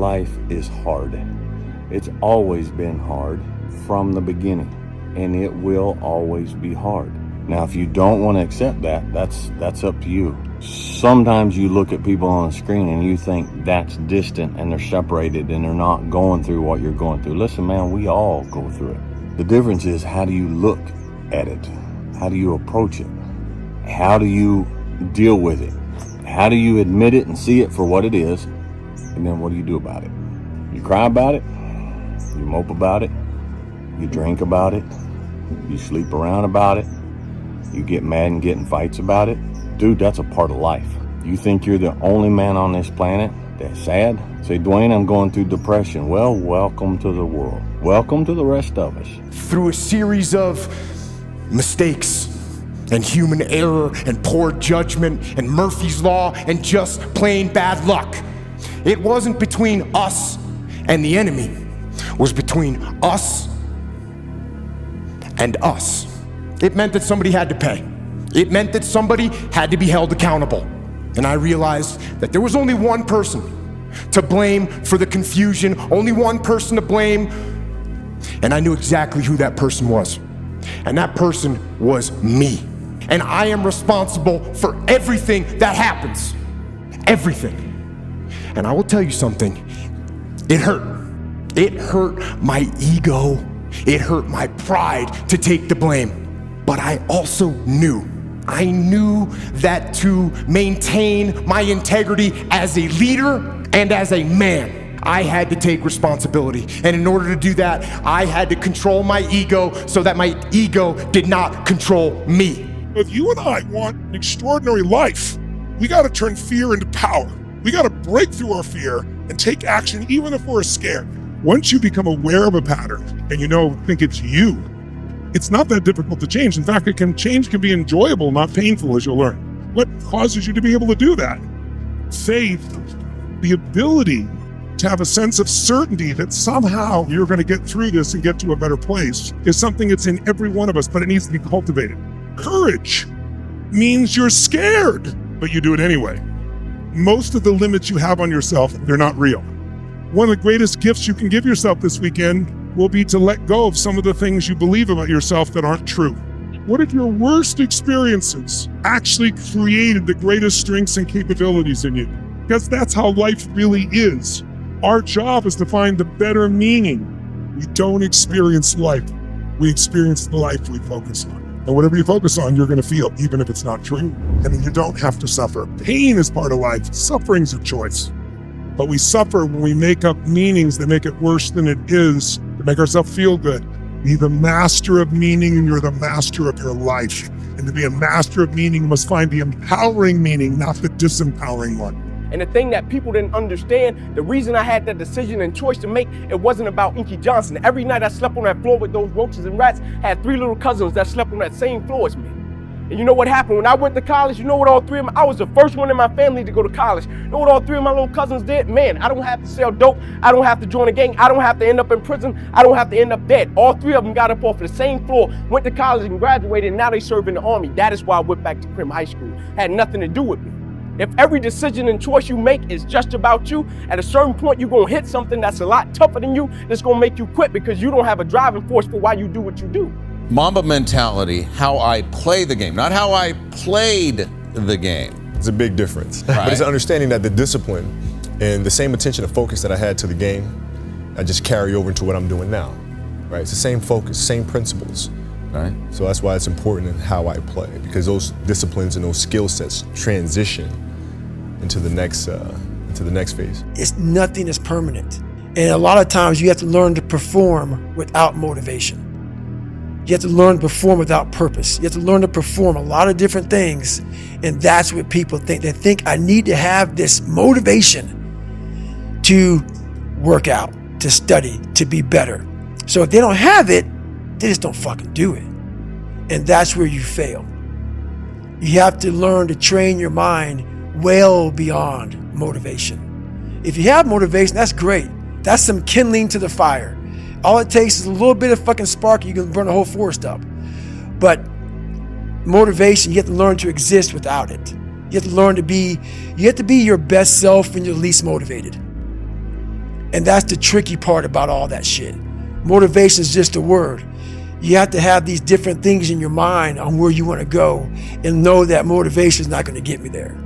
life is hard. It's always been hard from the beginning, and it will always be hard. Now, if you don't want to accept that, that's up to you. Sometimes you look at people on the screen and you think that's distant and they're separated and they're not going through what you're going through. Listen, man, we all go through it. The difference is, how do you look at it? How do you approach it? How do you deal with it? How do you admit it and see it for what it is? And then what do you do about it? You cry about it, you mope about it, you drink about it, you sleep around about it, you get mad and get in fights about it. Dude, that's a part of life. You think you're the only man on this planet that's sad? Say, Dwayne, I'm going through depression. Well, welcome to the world. Welcome to the rest of us. Through a series of mistakes and human error and poor judgment and Murphy's Law and just plain bad luck, it wasn't between us and the enemy. It was between us and us. It meant that somebody had to pay. It meant that somebody had to be held accountable. And I realized that there was only one person to blame for the confusion, only one person to blame, and I knew exactly who that person was. And that person was me. And I am responsible for everything that happens. Everything. And I will tell you something, it hurt. It hurt my ego. It hurt my pride to take the blame. But I also knew that to maintain my integrity as a leader and as a man, I had to take responsibility. And in order to do that, I had to control my ego so that my ego did not control me. If you and I want an extraordinary life, we got to turn fear into power. We got to break through our fear and take action even if we're scared. Once you become aware of a pattern and think it's you, it's not that difficult to change. In fact, change can be enjoyable, not painful, as you'll learn. What causes you to be able to do that? Faith, the ability to have a sense of certainty that somehow you're going to get through this and get to a better place, is something that's in every one of us, but it needs to be cultivated. Courage means you're scared, but you do it anyway. Most of the limits you have on yourself, they're not real. One of the greatest gifts you can give yourself this weekend will be to let go of some of the things you believe about yourself that aren't true. What if your worst experiences actually created the greatest strengths and capabilities in you? Because that's how life really is. Our job is to find the better meaning. We don't experience life. We experience the life we focus on. And whatever you focus on, you're going to feel, even if it's not true. You don't have to suffer. Pain is part of life. Suffering's a choice. But we suffer when we make up meanings that make it worse than it is, to make ourselves feel good. Be the master of meaning, and you're the master of your life. And to be a master of meaning, you must find the empowering meaning, not the disempowering one. And the thing that people didn't understand, the reason I had that decision and choice to make, it wasn't about Inky Johnson. Every night I slept on that floor with those roaches and rats, had 3 little cousins that slept on that same floor as me. And you know what happened? When I went to college, you know what all 3 of them, I was the first one in my family to go to college. You know what all 3 of my little cousins did? Man, I don't have to sell dope. I don't have to join a gang. I don't have to end up in prison. I don't have to end up dead. All 3 of them got up off the same floor, went to college and graduated, and now they serve in the Army. That is why I went back to Crim High School. Had nothing to do with me. If every decision and choice you make is just about you, at a certain point you're gonna hit something that's a lot tougher than you, that's gonna make you quit because you don't have a driving force for why you do what you do. Mamba mentality, how I play the game, not how I played the game. It's a big difference. Right. But it's understanding that the discipline and the same attention and focus that I had to the game, I just carry over into what I'm doing now. Right? It's the same focus, same principles. Right? So that's why it's important in how I play, because those disciplines and those skill sets transition into the next phase. Nothing is permanent. And a lot of times you have to learn to perform without motivation. You have to learn to perform without purpose. You have to learn to perform a lot of different things. And that's what people think. They think I need to have this motivation to work out, to study, to be better. So if they don't have it, they just don't fucking do it. And that's where you fail. You have to learn to train your mind well beyond motivation. If you have motivation, that's great. That's some kindling to the fire. All it takes is a little bit of fucking spark, you can burn a whole forest up. But motivation, you have to learn to exist without it. You have to learn to be, you have to be your best self when you're least motivated. And that's the tricky part about all that shit. Motivation is just a word. You have to have these different things in your mind on where you want to go and know that motivation is not going to get me there.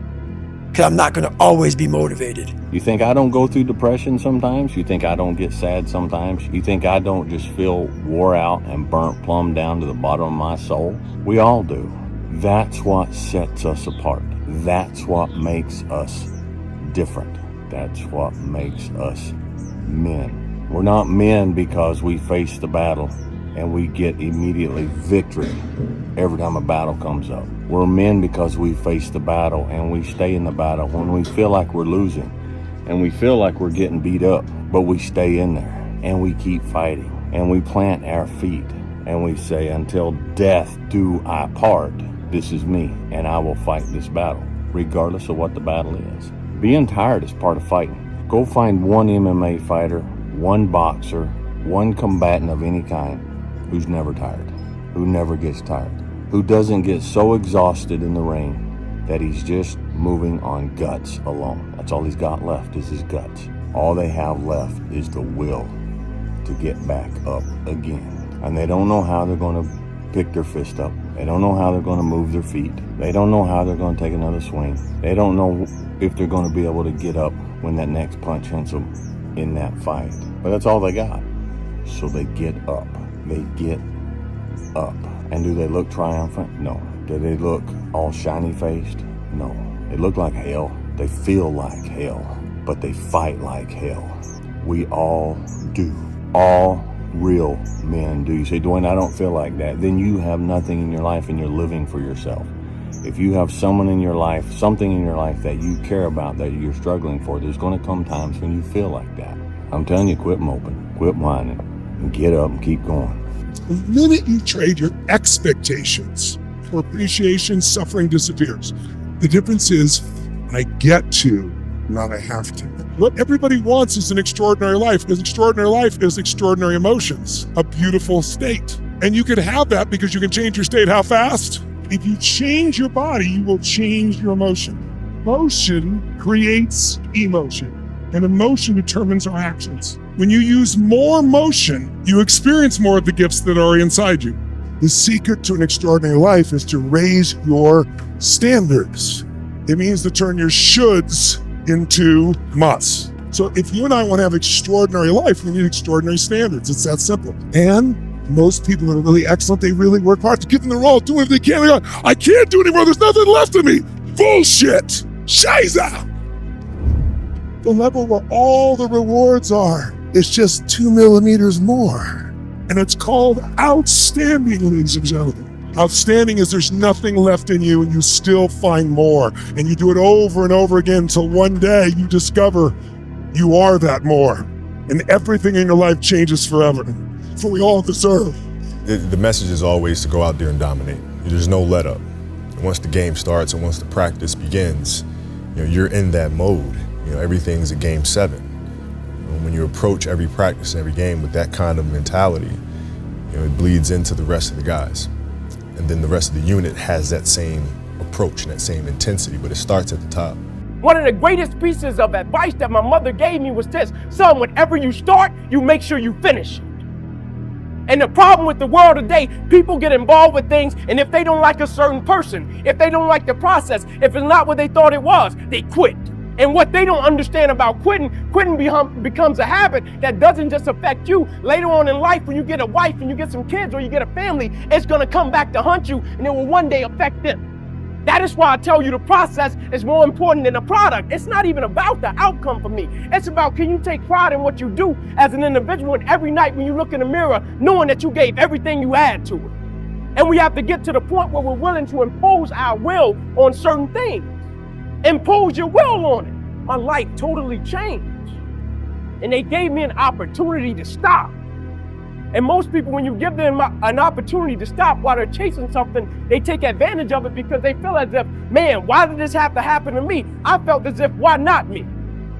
Because I'm not going to always be motivated. You think I don't go through depression sometimes? You think I don't get sad sometimes? You think I don't just feel wore out and burnt plumb down to the bottom of my soul? We all do. That's what sets us apart. That's what makes us different. That's what makes us men. We're not men because we face the battle and we get immediately victory every time a battle comes up. We're men because we face the battle and we stay in the battle when we feel like we're losing and we feel like we're getting beat up, but we stay in there and we keep fighting and we plant our feet and we say, until death do I part, this is me and I will fight this battle, regardless of what the battle is. Being tired is part of fighting. Go find one MMA fighter, one boxer, one combatant of any kind who's never tired, who never gets tired, who doesn't get so exhausted in the ring that he's just moving on guts alone. That's all he's got left is his guts. All they have left is the will to get back up again. And they don't know how they're going to pick their fist up. They don't know how they're going to move their feet. They don't know how they're going to take another swing. They don't know if they're going to be able to get up when that next punch hits them in that fight. But that's all they got. So they get up. They get up. And do they look triumphant? No. Do they look all shiny-faced? No. They look like hell. They feel like hell. But they fight like hell. We all do. All real men do. You say, Dwayne, I don't feel like that. Then you have nothing in your life and you're living for yourself. If you have someone in your life, something in your life that you care about, that you're struggling for, there's going to come times when you feel like that. I'm telling you, quit moping, quit whining, and get up and keep going. The minute you trade your expectations for appreciation, suffering disappears. The difference is I get to, not I have to. What everybody wants is an extraordinary life, because extraordinary life is extraordinary emotions, a beautiful state. And you can have that because you can change your state how fast? If you change your body, you will change your emotion. Motion creates emotion, and emotion determines our actions. When you use more motion, you experience more of the gifts that are inside you. The secret to an extraordinary life is to raise your standards. It means to turn your shoulds into musts. So if you and I want to have extraordinary life, we need extraordinary standards. It's that simple. And most people that are really excellent, they really work hard to give them their all, do whatever they can. They go, I can't do anymore. There's nothing left of me. Bullshit. Shiza. The level where all the rewards are is just 2 millimeters more. And it's called outstanding, ladies and gentlemen. Outstanding is there's nothing left in you and you still find more. And you do it over and over again until one day you discover you are that more. And everything in your life changes forever. That's what we all deserve. The message is always to go out there and dominate. There's no let up. And once the game starts and once the practice begins, you're in that mode. Everything's a game 7. And when you approach every practice, every game with that kind of mentality, it bleeds into the rest of the guys. And then the rest of the unit has that same approach and that same intensity, but it starts at the top. One of the greatest pieces of advice that my mother gave me was this: son, whatever you start, you make sure you finish it. And the problem with the world today, people get involved with things, and if they don't like a certain person, if they don't like the process, if it's not what they thought it was, they quit. And what they don't understand about quitting becomes a habit that doesn't just affect you. Later on in life, when you get a wife and you get some kids or you get a family, it's gonna come back to haunt you, and it will one day affect them. That is why I tell you the process is more important than the product. It's not even about the outcome for me. It's about, can you take pride in what you do as an individual, and every night when you look in the mirror, knowing that you gave everything you had to it. And we have to get to the point where we're willing to impose our will on certain things. Impose your will on it. My life totally changed. And they gave me an opportunity to stop. And most people, when you give them an opportunity to stop while they're chasing something, they take advantage of it because they feel as if, man, why did this have to happen to me? I felt as if, why not me?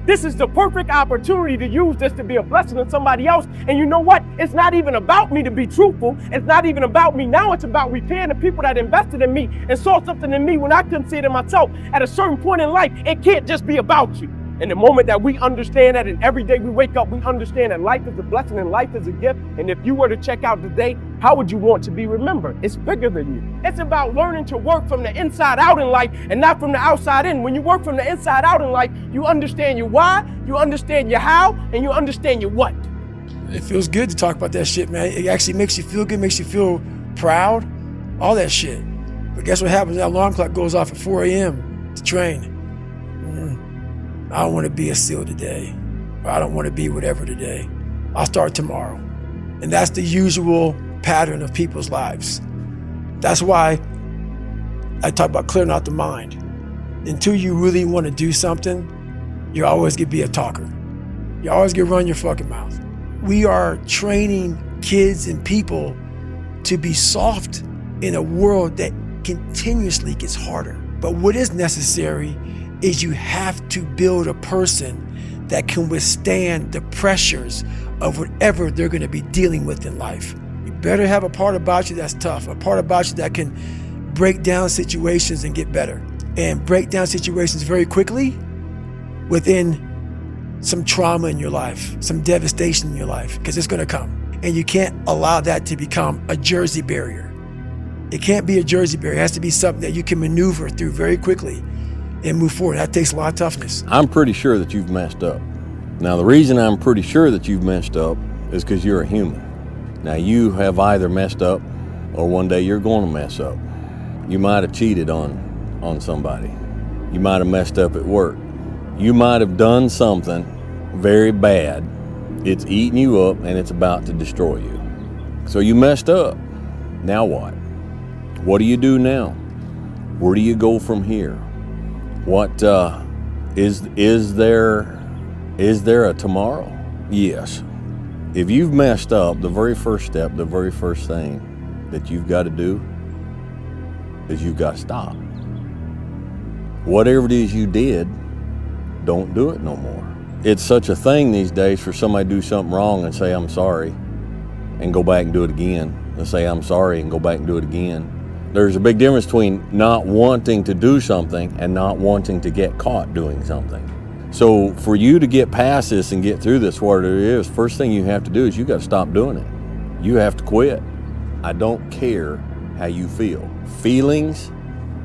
This is the perfect opportunity to use this to be a blessing to somebody else. And you know what? It's not even about me, to be truthful. It's not even about me. Now it's about repaying the people that invested in me and saw something in me when I couldn't see it in myself. At a certain point in life, it can't just be about you. And the moment that we understand that, and every day we wake up, we understand that life is a blessing and life is a gift. And if you were to check out today, how would you want to be remembered? It's bigger than you. It's about learning to work from the inside out in life and not from the outside in. When you work from the inside out in life, you understand your why, you understand your how, and you understand your what. It feels good to talk about that shit, man. It actually makes you feel good, makes you feel proud, all that shit. But guess what happens? That alarm clock goes off at 4 a.m. to train. I don't want to be a SEAL today, or I don't want to be whatever today. I'll start tomorrow. And that's the usual pattern of people's lives. That's why I talk about clearing out the mind. Until you really want to do something, you're always going to be a talker. You're always going to run your fucking mouth. We are training kids and people to be soft in a world that continuously gets harder. But what is necessary is you have to build a person that can withstand the pressures of whatever they're going to be dealing with in life. You better have a part about you that's tough, a part about you that can break down situations and get better, and break down situations very quickly within some trauma in your life, some devastation in your life, because it's going to come. And you can't allow that to become a Jersey barrier. It can't be a Jersey barrier. It has to be something that you can maneuver through very quickly and move forward. That takes a lot of toughness. I'm pretty sure that you've messed up. Now, the reason I'm pretty sure that you've messed up is because you're a human. Now, you have either messed up or one day you're going to mess up. You might have cheated on somebody. You might have messed up at work. You might have done something very bad. It's eating you up and it's about to destroy you. So you messed up. Now what? What do you do now? Where do you go from here? What is there a tomorrow? Yes. If you've messed up, the very first step, the very first thing that you've got to do is you've got to stop. Whatever it is you did, don't do it no more. It's such a thing these days for somebody to do something wrong and say, I'm sorry, and go back and do it again, and say, I'm sorry, and go back and do it again. There's a big difference between not wanting to do something and not wanting to get caught doing something. So for you to get past this and get through this, what it is, first thing you have to do is you got to stop doing it. You have to quit. I don't care how you feel. Feelings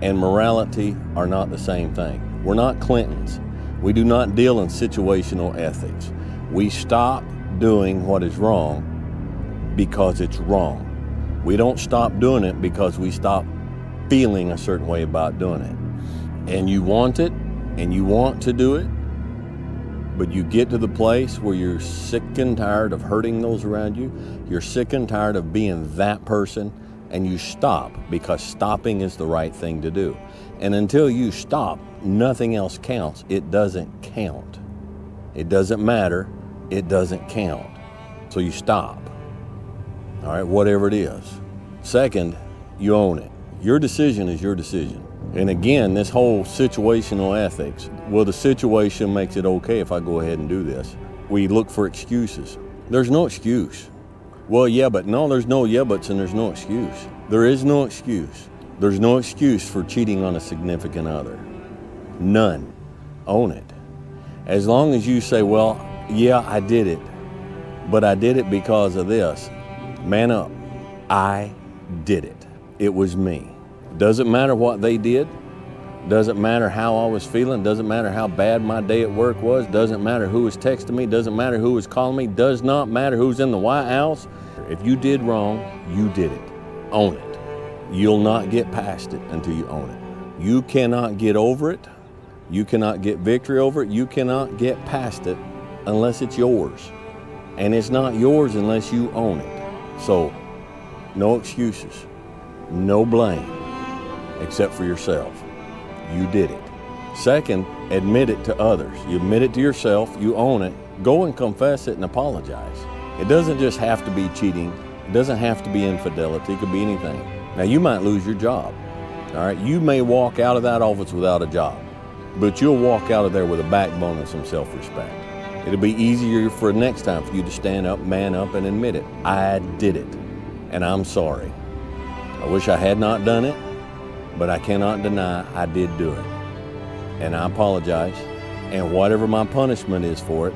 and morality are not the same thing. We're not Clintons. We do not deal in situational ethics. We stop doing what is wrong because it's wrong. We don't stop doing it because we stop feeling a certain way about doing it. And you want it, and you want to do it, but you get to the place where you're sick and tired of hurting those around you. You're sick and tired of being that person, and you stop because stopping is the right thing to do. And until you stop, nothing else counts. It doesn't count. It doesn't matter. It doesn't count. So you stop. All right, whatever it is. Second, you own it. Your decision is your decision. And again, this whole situational ethics, well, the situation makes it okay if I go ahead and do this. We look for excuses. There's no excuse. Well, yeah, but no, there's no yeah buts and there's no excuse. There is no excuse. There's no excuse for cheating on a significant other. None. Own it. As long as you say, well, yeah, I did it, but I did it because of this. Man up. I did it. It was me. Doesn't matter what they did. Doesn't matter how I was feeling. Doesn't matter how bad my day at work was. Doesn't matter who was texting me. Doesn't matter who was calling me. Does not matter who's in the White House. If you did wrong, you did it. Own it. You'll not get past it until you own it. You cannot get over it. You cannot get victory over it. You cannot get past it unless it's yours. And it's not yours unless you own it. So, no excuses, no blame, except for yourself. You did it. Second, admit it to others. You admit it to yourself, you own it, go and confess it and apologize. It doesn't just have to be cheating. It doesn't have to be infidelity. It could be anything. Now, you might lose your job. All right, you may walk out of that office without a job, but you'll walk out of there with a backbone and some self-respect. It'll be easier for next time for you to stand up, man up, and admit it. I did it, and I'm sorry. I wish I had not done it, but I cannot deny I did do it. And I apologize, And whatever my punishment is for it,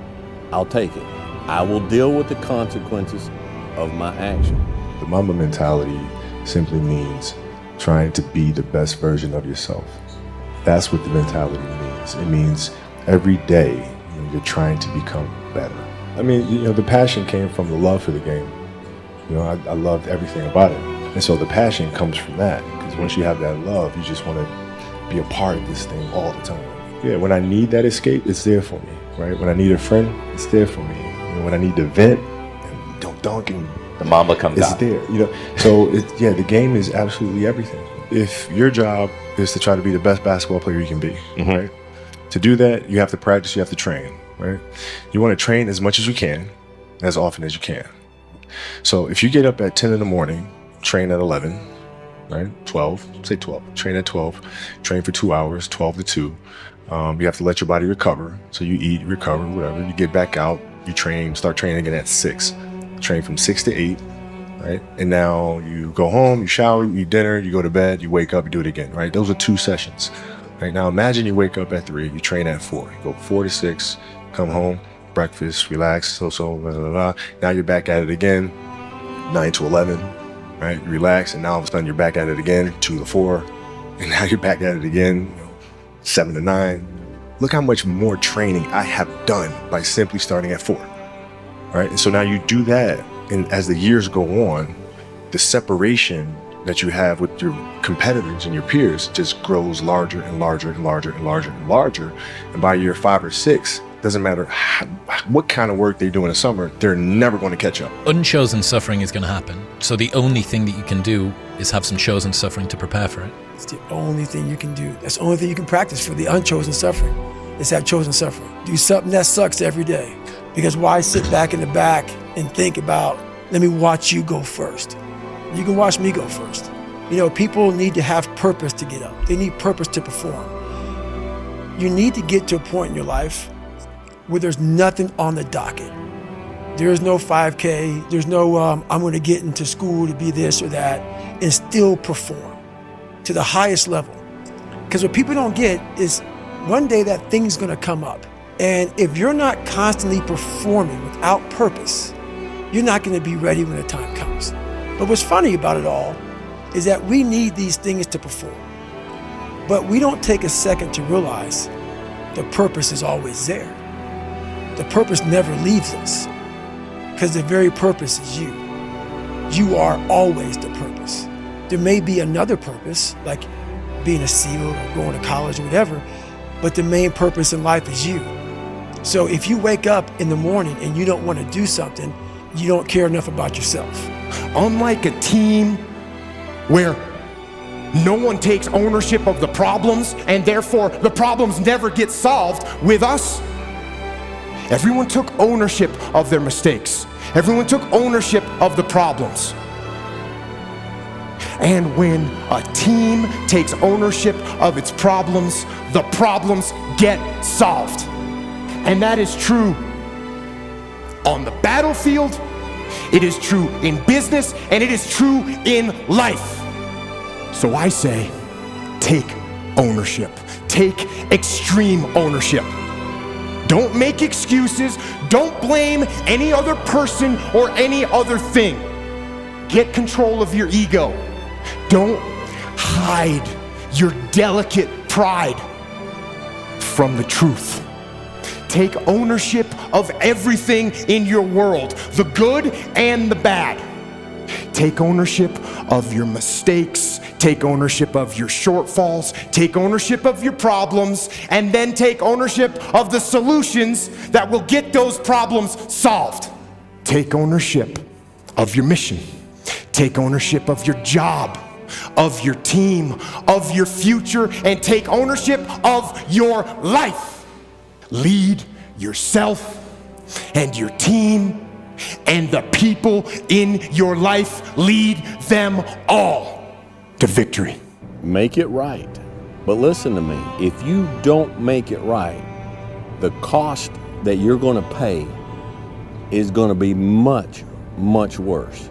I'll take it. I will deal with the consequences of my action. The Mamba mentality simply means trying to be the best version of yourself. That's what the mentality means. It means every day you're trying to become better. I mean, the passion came from the love for the game. I loved everything about it. And so the passion comes from that, because once you have that love, you just want to be a part of this thing all the time. Yeah, when I need that escape, it's there for me, right? When I need a friend, it's there for me. When I need to vent, and dunking, the Mamba comes out. It's there, So the game is absolutely everything. If your job is to try to be the best basketball player you can be, right? To do that, you have to practice, you have to train, right? You want to train as much as you can, as often as you can. So if you get up at 10 in the morning, train at 11, right? 12, say 12, train at 12, train for 2 hours, 12 to 2. You have to let your body recover. So you eat, recover, whatever. You get back out, you train, start training again at 6. Train from 6 to 8, right? And now you go home, you shower, you eat dinner, you go to bed, you wake up, you do it again, right? Those are 2 sessions. Right, now imagine you wake up at 3, you train at 4, you go 4 to 6, come home, breakfast, relax, blah, blah, blah. Now you're back at it again, 9 to 11, right? You relax, and now all of a sudden you're back at it again, 2 to 4, and now you're back at it again, 7 to 9. Look how much more training I have done by simply starting at 4, right? And so now you do that, and as the years go on, the separation that you have with your competitors and your peers just grows larger and larger and larger and larger and larger. And by year 5 or 6, doesn't matter what kind of work they do in the summer, they're never going to catch up. Unchosen suffering is going to happen. So the only thing that you can do is have some chosen suffering to prepare for it. It's the only thing you can do. That's the only thing you can practice for the unchosen suffering, is have chosen suffering. Do something that sucks every day. Because why sit back in the back and think about, let me watch you go first. You can watch me go first. People need to have purpose to get up. They need purpose to perform. You need to get to a point in your life where there's nothing on the docket. There's no 5K. There's no, I'm going to get into school to be this or that, and still perform to the highest level. Because what people don't get is one day that thing's going to come up. And if you're not constantly performing without purpose, you're not going to be ready when the time comes. But what's funny about it all is that we need these things to perform. But we don't take a second to realize the purpose is always there. The purpose never leaves us, because the very purpose is you. You are always the purpose. There may be another purpose, like being a SEAL or going to college or whatever, but the main purpose in life is you. So if you wake up in the morning and you don't want to do something, you don't care enough about yourself. Unlike a team where no one takes ownership of the problems and therefore the problems never get solved, with us, everyone took ownership of their mistakes. Everyone took ownership of the problems. And when a team takes ownership of its problems, the problems get solved. And that is true on the battlefield, it is true in business, and it is true in life. So I say, take ownership. Take extreme ownership. Don't make excuses. Don't blame any other person or any other thing. Get control of your ego. Don't hide your delicate pride from the truth. Take ownership of everything in your world, the good and the bad. Take ownership of your mistakes. Take ownership of your shortfalls. Take ownership of your problems, and then take ownership of the solutions that will get those problems solved. Take ownership of your mission. Take ownership of your job, of your team, of your future, and take ownership of your life. Lead yourself and your team and the people in your life. Lead them all to victory. Make it right. But listen to me, if you don't make it right, the cost that you're going to pay is going to be much, much worse.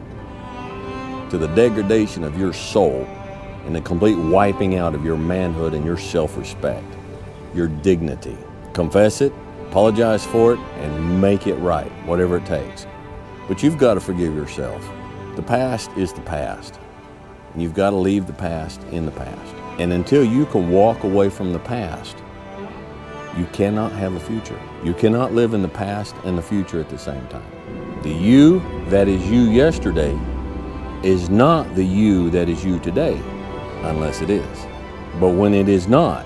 To the degradation of your soul and the complete wiping out of your manhood and your self-respect, your dignity. confess it, apologize for it, and make it right, whatever it takes. But you've got to forgive yourself. The past is the past. And you've got to leave the past in the past. And until you can walk away from the past, you cannot have a future. You cannot live in the past and the future at the same time. The you that is you yesterday is not the you that is you today, unless it is. But when it is not,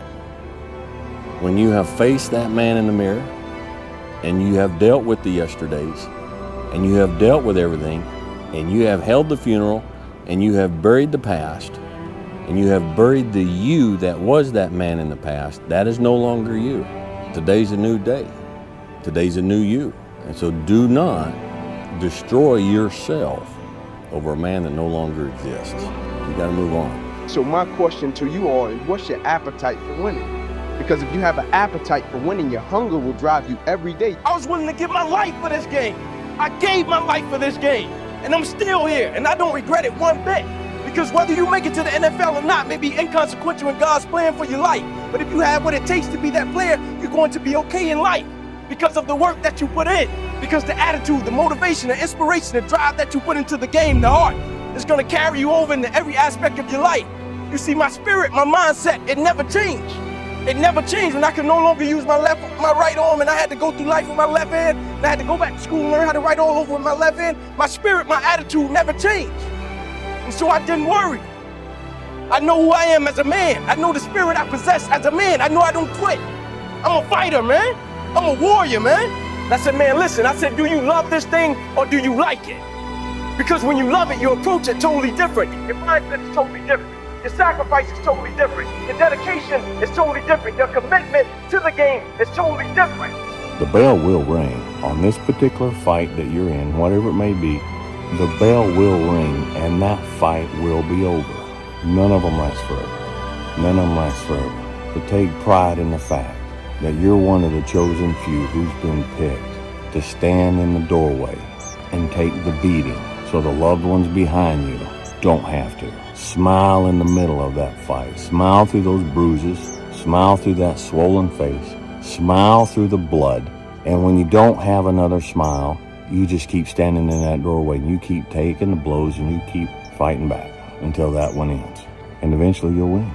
when you have faced that man in the mirror, and you have dealt with the yesterdays, and you have dealt with everything, and you have held the funeral, and you have buried the past, and you have buried the you that was that man in the past, that is no longer you. Today's a new day. Today's a new you. And so do not destroy yourself over a man that no longer exists. You got to move on. So my question to you all is, what's your appetite for winning? Because if you have an appetite for winning, your hunger will drive you every day. I was willing to give my life for this game. I gave my life for this game. And I'm still here, and I don't regret it one bit. Because whether you make it to the NFL or not may be inconsequential in God's plan for your life. But if you have what it takes to be that player, you're going to be okay in life because of the work that you put in. Because the attitude, the motivation, the inspiration, the drive that you put into the game, the heart, is going to carry you over into every aspect of your life. You see, my spirit, my mindset, it never changed. It never changed when I could no longer use my right arm and I had to go through life with my left hand and I had to go back to school and learn how to write all over with my left hand. My spirit, my attitude never changed. And so I didn't worry. I know who I am as a man. I know the spirit I possess as a man. I know I don't quit. I'm a fighter, man. I'm a warrior, man. And I said, man, listen, I said, do you love this thing or do you like it? Because when you love it, you approach it totally different. Your mindset is totally different. Your sacrifice is totally different. Your dedication is totally different. Your commitment to the game is totally different. The bell will ring on this particular fight that you're in, whatever it may be. The bell will ring and that fight will be over. None of them last forever. None of them last forever. But take pride in the fact that you're one of the chosen few who's been picked to stand in the doorway and take the beating so the loved ones behind you don't have to. Smile in the middle of that fight. Smile through those bruises. Smile through that swollen face. Smile through the blood. And when you don't have another smile, you just keep standing in that doorway and you keep taking the blows and you keep fighting back until that one ends. And eventually you'll win.